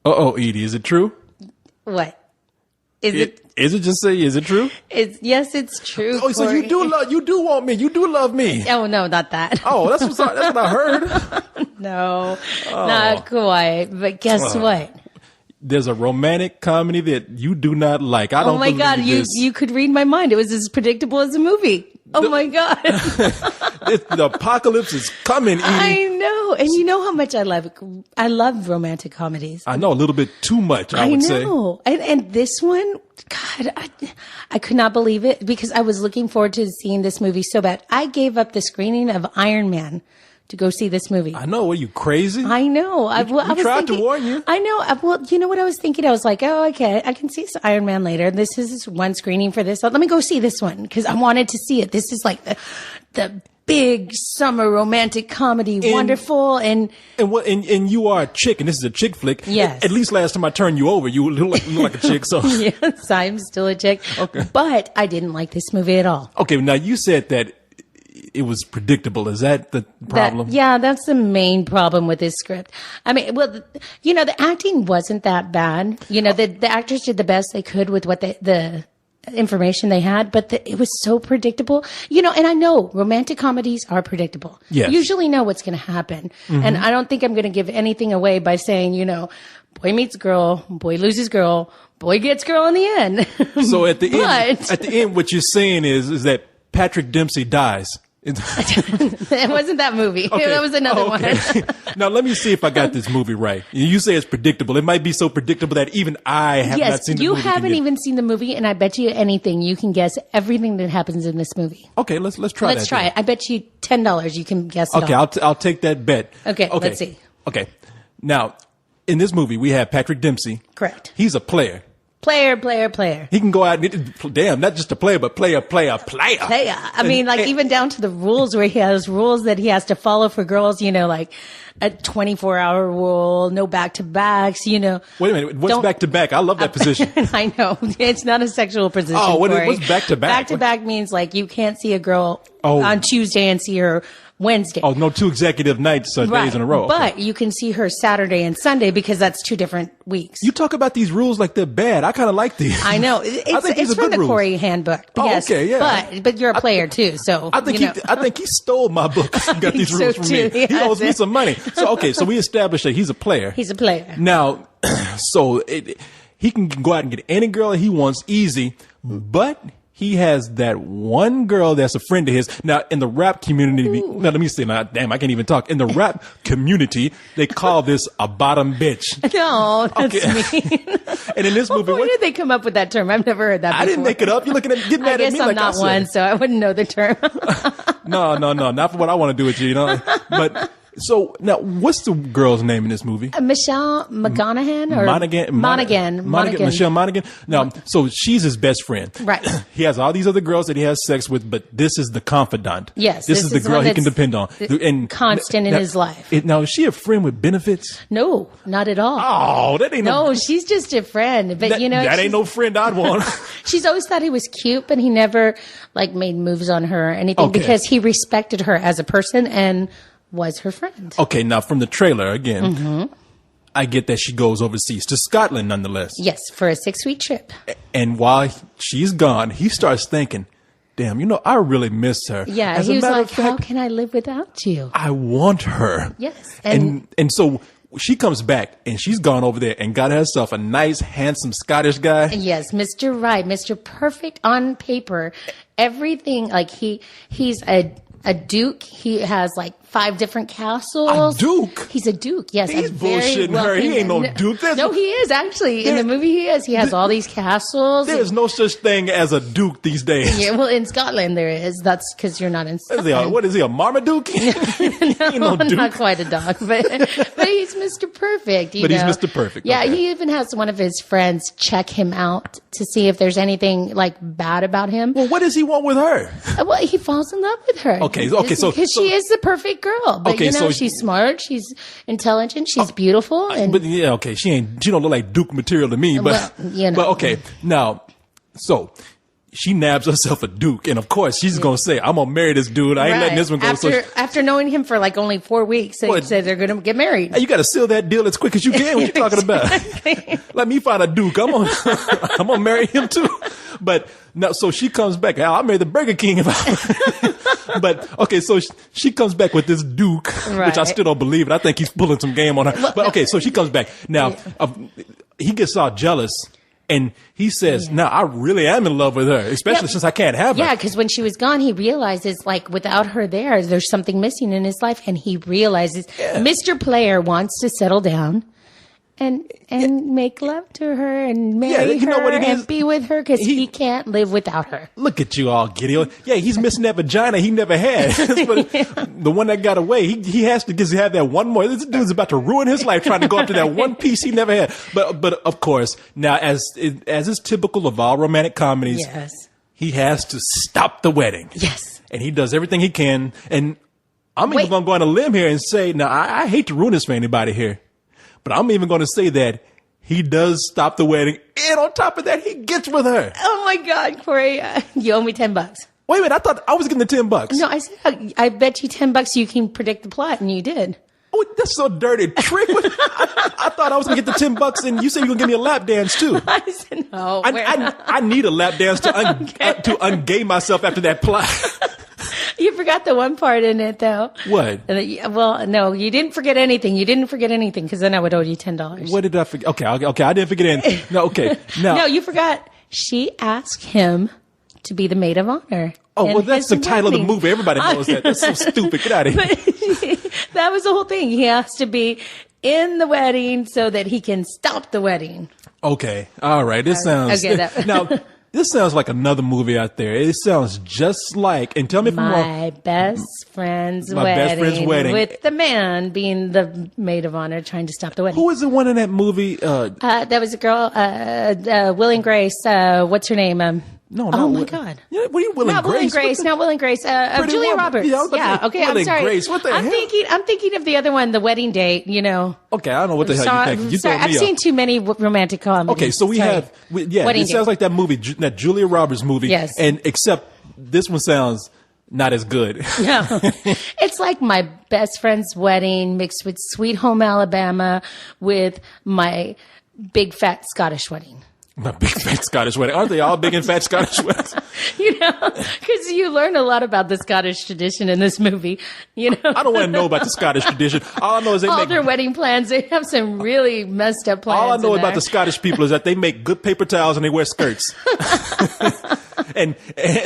Uh-oh, Edie, is it true? What? Is it? Is it just say, is it true? Yes, it's true. Oh, so Korey. you do want me. You do love me. Oh, no, not that. Oh, that's what I heard. No, not quite. But guess what? There's a romantic comedy that you do not like. I don't Oh my God, believe this. you could read my mind. It was as predictable as a movie. Oh my God. The apocalypse is coming, Edie. I know. And you know how much I love romantic comedies. I know, a little bit too much, I would say. I know. And this one, God, I could not believe it because I was looking forward to seeing this movie so bad. I gave up the screening of Iron Man to go see this movie. I know. Are you crazy? I know. I was tried thinking, to warn you. I know. Well, you know what I was thinking? I was like, oh, okay, I can see Iron Man later. This is one screening for this. Let me go see this one because I wanted to see it. This is like the big summer romantic comedy, wonderful and you are a chick, and this is a chick flick. Yes. At least last time I turned you over, you look like a chick. So yes, I'm still a chick. Okay. But I didn't like this movie at all. Okay, now you said that it was predictable. Is that the problem? That's the main problem with this script. I mean, well, the acting wasn't that bad. The actors did the best they could with what the information they had, but it was so predictable. And I know romantic comedies are predictable. Yes. You usually know what's going to happen. Mm-hmm. And I don't think I'm going to give anything away by saying, boy meets girl, boy loses girl, boy gets girl in the end. So at the end, what you're saying is that Patrick Dempsey dies. It wasn't that movie. Okay. That was another one. Now, let me see if I got this movie right. You say it's predictable. It might be so predictable that even I have not seen the movie. Yes, you haven't even seen the movie, and I bet you anything, you can guess everything that happens in this movie. Okay, let's try that. Let's try it. I bet you $10 you can guess it all. Okay, I'll take that bet. Okay, let's see. Okay. Now, in this movie, we have Patrick Dempsey. Correct. He's a player. Player. He can go out and, not just a player, but player. I mean, even down to the rules where he has rules that he has to follow for girls, like a 24-hour rule, no back-to-backs, Wait a minute. What's back-to-back? I love that position. I know. It's not a sexual position. Oh, what's back-to-back? Back-to-back means you can't see a girl on Tuesday and see her Wednesday. Oh, no, 2 executive nights, days in a row. But you can see her Saturday and Sunday because that's 2 different weeks. You talk about these rules like they're bad. I kind of like these. I know. It's from the Korey handbook. Oh, yes, okay, yeah. But you're a player too, so I think he stole my book. He got these rules from me. He owes me some money. So so we established that he's a player. He's a player. Now, he can go out and get any girl he wants easy, but he has that one girl that's a friend of his. Now, in the rap community, now let me say, I can't even talk. In the rap community, they call this a bottom bitch. No, that's mean. And in this movie, where did they come up with that term? I've never heard that before. I didn't make it up. You're looking at getting mad at me like I said. I'm not one, so I wouldn't know the term. No, not for what I want to do with you, But so now, what's the girl's name in this movie? Michelle McGonaghan or Monaghan. Michelle Monaghan. Now, so she's his best friend. Right. He has all these other girls that he has sex with, but this is the confidant. Yes. This is the girl he can depend on. And constant in his life. Now, is she a friend with benefits? No, not at all. Oh, that ain't no. She's just a friend. But that ain't no friend I'd want. She's always thought he was cute, but he never made moves on her or anything because he respected her as a person and was her friend. Okay, now from the trailer again, I get that she goes overseas to Scotland nonetheless. Yes, for a 6-week trip. And while she's gone, he starts thinking, damn, I really miss her. Yeah, he was like, how can I live without you? I want her. Yes. And so she comes back and she's gone over there and got herself a nice, handsome Scottish guy. Yes, Mr. Right, Mr. Perfect on paper. Everything, he's a duke. He has 5 different castles. A duke? He's a duke, yes. He's bullshitting her. He ain't no duke. No, he is actually. In the movie he is. He has all these castles. There's no such thing as a duke these days. Yeah, well, in Scotland there is. That's because you're not in Scotland. What is he, a Marmaduke? No, not quite a dog, but he's Mr. Perfect. He's Mr. Perfect. Yeah, he even has one of his friends check him out to see if there's anything bad about him. Well, what does he want with her? Well, he falls in love with her. Okay, because she is the perfect girl. But she's smart, she's intelligent, she's beautiful, and but she don't look like Duke material to me. But well, but okay, now so she nabs herself a Duke, and of course she's gonna say, "I'm gonna marry this dude. I ain't letting this one go." After knowing him for like only 4 weeks, they said they're gonna get married. Hey, you got to seal that deal as quick as you can. What you talking about? Let me find a Duke. I'm gonna marry him too. But no, so she comes back. I'll marry the Burger King if I. But okay, so she comes back with this Duke, which I still don't believe it. I think he's pulling some game on her. But okay, so she comes back now. He gets all jealous. And he says, "Now I really am in love with her, especially since I can't have her." Yeah, because when she was gone, he realizes, like, without her there's something missing in his life, and he realizes Mr. Player wants to settle down and make love to her and marry her and be with her because he can't live without her. Look at you all, Gideon. Yeah, he's missing that vagina he never had. The one that got away, he has to have that one more. This dude's about to ruin his life trying to go after that one piece he never had. But of course, now as is typical of all romantic comedies, he has to stop the wedding. Yes. And he does everything he can. And I'm even going to go on a limb here and say, now I hate to ruin this for anybody here, but I'm even going to say that he does stop the wedding, and on top of that, he gets with her. Oh my God, Corey, you owe me $10. Wait a minute, I thought I was getting the $10. No, I said I bet you $10 you can predict the plot, and you did. Oh, that's so dirty trick. I thought I was gonna get the $10, and you said you were gonna give me a lap dance too. I said no. I need a lap dance to ungay myself after that plot. You forgot the one part in it, though. What? Well, no, you didn't forget anything. You didn't forget anything, because then I would owe you $10. What did I forget? Okay, I didn't forget anything. No, okay. No, you forgot. She asked him to be the maid of honor. Oh, well, that's the title of the movie. Everybody knows that. That's so stupid. Get out of here. That was the whole thing. He has to be in the wedding so that he can stop the wedding. Okay. All right. This sounds... Okay, now... This sounds like another movie out there. It sounds just like, and tell me if I'm wrong. My best friend's wedding. With the man being the maid of honor trying to stop the wedding. Who was the one in that movie? That was a girl, Will and Grace. What's her name? No, oh my God! Yeah, what are you, Will and Grace? Not Will and Grace. Julia Roberts. Yeah. Okay, I'm sorry. Grace. What the hell? I'm thinking of the other one, The Wedding Date. You know. Okay, I don't know what the hell you're thinking. I've seen too many romantic comedies. Okay, so it sounds like that movie, that Julia Roberts movie. Yes. And except this one sounds not as good. No, it's like My Best Friend's Wedding mixed with Sweet Home Alabama with My Big Fat Scottish Wedding. My big fat Scottish wedding. Aren't they all big and fat Scottish weddings? You know, because you learn a lot about the Scottish tradition in this movie. You know, I don't want to know about the Scottish tradition. All I know is all their wedding plans. They have some really messed up plans. All I know about the Scottish people is that they make good paper towels and they wear skirts. And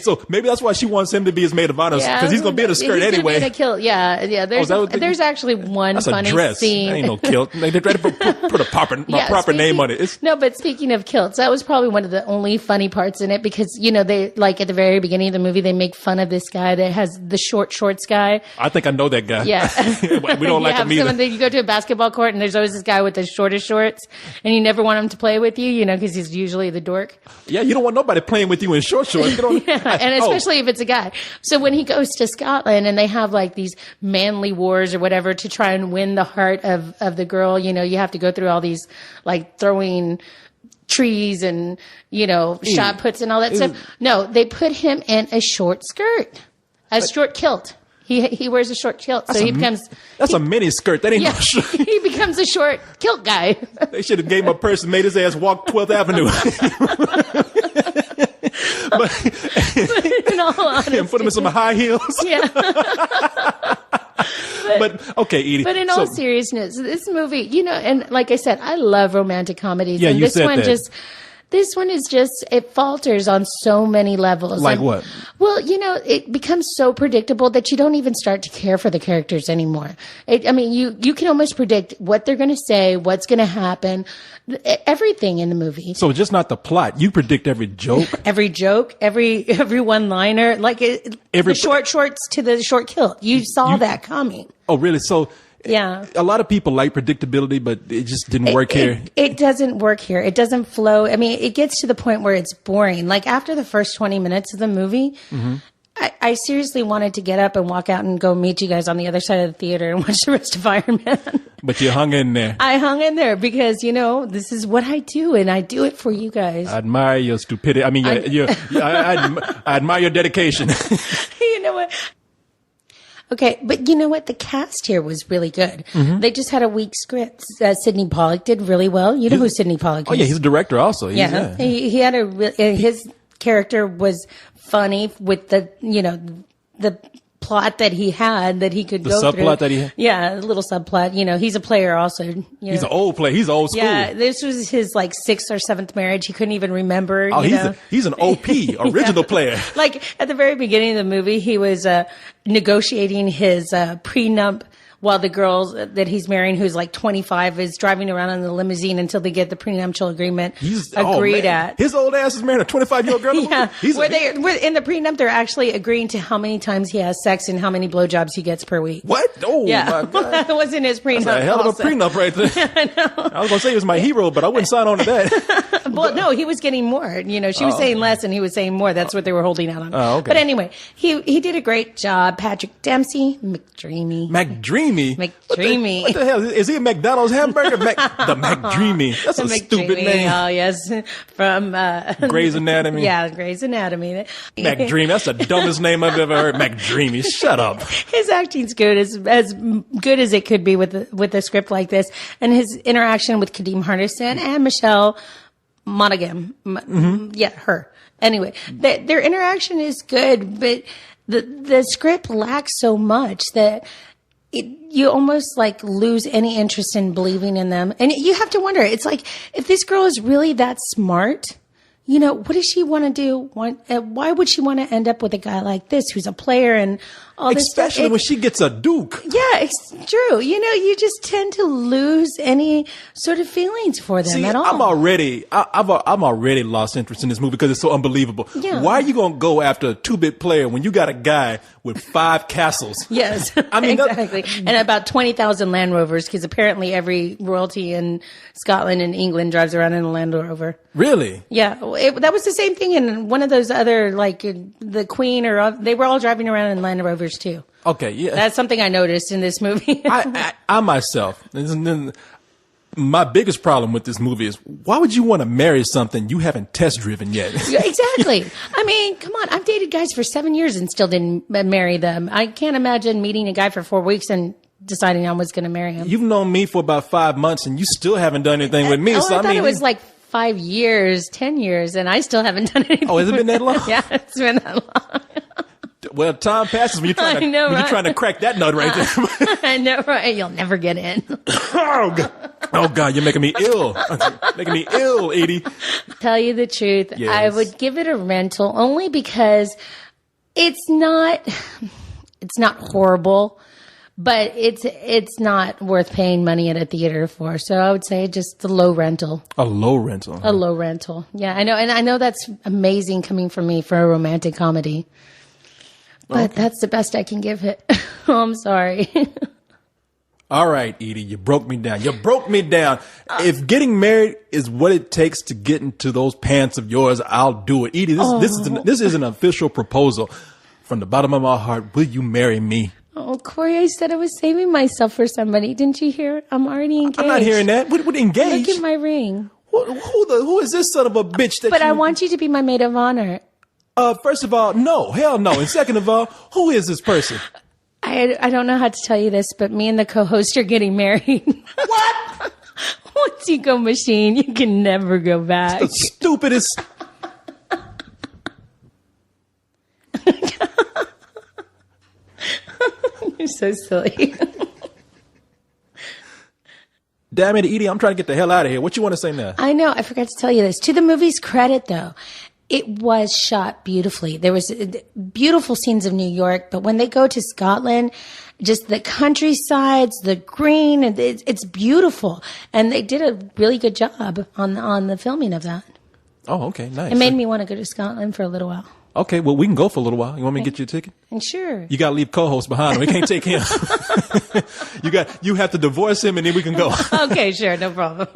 so maybe that's why she wants him to be his maid of honor, because he's going to be in a skirt anyway. In a kilt. Yeah. There's actually one funny scene. That ain't no kilt. They try to put a proper name on it. No, but speaking of kilts, that was probably one of the only funny parts in it, because, you know, they, like, at the very beginning of the movie, they make fun of this guy that has the shorts guy. I think I know that guy. Yeah. We don't like him either. You go to a basketball court and there's always this guy with the shortest shorts, and you never want him to play with you, you know, because he's usually the dork. Yeah, you don't want nobody playing with you in shorts. And especially if it's a guy. So when he goes to Scotland and they have like these manly wars or whatever to try and win the heart of the girl, you know, you have to go through all these like throwing trees and, you know, shot puts and all that stuff. No, they put him in a short skirt, a short kilt. He wears a short kilt, so he becomes... That's a mini skirt. That ain't no short. He becomes a short kilt guy. They should have gave him a purse and made his ass walk 12th Avenue. But in all honesty, and put him in some high heels. Yeah. But okay, Edie. But in all seriousness, this movie, you know, and like I said, I love romantic comedies. Yeah, and you said that. This one is just, it falters on so many levels. Like what? Well, you know, it becomes so predictable that you don't even start to care for the characters anymore. I mean, you can almost predict what they're going to say, what's going to happen, everything in the movie. So just not the plot. You predict every joke. every one-liner, like the short shorts to the short kilt. You saw that coming. Oh, really? So... Yeah. A lot of people like predictability, but it just didn't work here. It doesn't work here. It doesn't flow. I mean, it gets to the point where it's boring. Like after the first 20 minutes of the movie, I seriously wanted to get up and walk out and go meet you guys on the other side of the theater and watch the rest of Iron Man. But you hung in there. I hung in there because, this is what I do, and I do it for you guys. I admire your stupidity. I mean, I admire your dedication. You know what? Okay, but you know what? The cast here was really good. Mm-hmm. They just had a weak script. Sidney Pollack did really well. You know who Sidney Pollack is? Oh, yeah, he's a director also. He had his character was funny with the plot that he had that he could go through. The subplot that he had? Yeah, a little subplot. He's a player also. He's an old player. He's old school. Yeah, this was his like 6th or 7th marriage. He couldn't even remember. Oh, he's an OP, original player. Like at the very beginning of the movie, he was negotiating his prenup while the girl that he's marrying, who's like 25, is driving around in the limousine until they get the prenuptial agreement agreed at. His old ass is marrying a 25-year-old girl? Yeah. Where in the prenup, they're actually agreeing to how many times he has sex and how many blowjobs he gets per week. What? Oh, yeah. my God. That was in his prenup. That's a hell of a prenup right there. Yeah, I know. I was going to say he was my hero, but I wouldn't sign on to that. Well, no, he was getting more. She was saying less and he was saying more. That's what they were holding out on. Oh, okay. But anyway, he did a great job. Patrick Dempsey, McDreamy. What the hell? Is he a McDonald's hamburger? The McDreamy. That's a stupid name. Oh, yes. From Grey's Anatomy. Yeah, Grey's Anatomy. McDreamy. That's the dumbest name I've ever heard. McDreamy. Shut up. His acting's good, as good as it could be with a script like this. And his interaction with Kadeem Hardison and Michelle Monaghan. Mm-hmm. Yeah, her. Anyway, their interaction is good, but the script lacks so much that you almost like lose any interest in believing in them. And you have to wonder, it's like, if this girl is really that smart, what does she want to do? Why would she want to end up with a guy like this who's a player and all this stuff? Especially when she gets a Duke. Yeah, it's true. You just tend to lose any sort of feelings for them at all. I'm already lost interest in this movie because it's so unbelievable. Yeah. Why are you going to go after a 2-bit player when you got a guy with 5 castles? Yes, I mean, exactly. And about 20,000 Land Rovers, because apparently every royalty in Scotland and England drives around in a Land Rover. Really? Yeah. That was the same thing in one of those other, like the Queen they were all driving around in Land Rovers too. Okay, yeah. That's something I noticed in this movie. I myself, my biggest problem with this movie is, why would you want to marry something you haven't test driven yet? Exactly. I mean, come on. I've dated guys for 7 years and still didn't marry them. I can't imagine meeting a guy for 4 weeks and deciding I was going to marry him. You've known me for about 5 months and you still haven't done anything with me. I thought it was like 5 years, 10 years, and I still haven't done anything. Oh, has it been that long? Yeah, it's been that long. Well, time passes when you're trying to crack that nut right there. I know, right? You'll never get in. Oh God, you're making me ill. Making me ill, Edie. Tell you the truth, yes. I would give it a rental only because it's not horrible, but it's not worth paying money at a theater for. So I would say just a low rental. A low rental. A low rental. Yeah, I know. And I know that's amazing coming from me for a romantic comedy. But that's the best I can give it. Oh, I'm sorry. All right, Edie, you broke me down. You broke me down. If getting married is what it takes to get into those pants of yours, I'll do it. Edie, this is an official proposal. From the bottom of my heart, will you marry me? Oh, Korey, I said I was saving myself for somebody. Didn't you hear? I'm already engaged. I'm not hearing that. What engaged? Look at my ring. Who is this son of a bitch that I want you to be my maid of honor. First of all, no. Hell no. And second of all, who is this person? I don't know how to tell you this, but me and the co-host are getting married. What? Once you go machine, you can never go back. The stupidest. You're so silly. Damn it, Edie, I'm trying to get the hell out of here. What you want to say now? I know. I forgot to tell you this. To the movie's credit, though, it was shot beautifully. There was beautiful scenes of New York, but when they go to Scotland, just the countrysides, the green, it's beautiful. And they did a really good job on the filming of that. Oh, okay. Nice. It made me want to go to Scotland for a little while. Okay, well, we can go for a little while. You want me to get you a ticket? And sure. You got to leave co-host behind. We can't take him. You have to divorce him and then we can go. Okay, sure. No problem.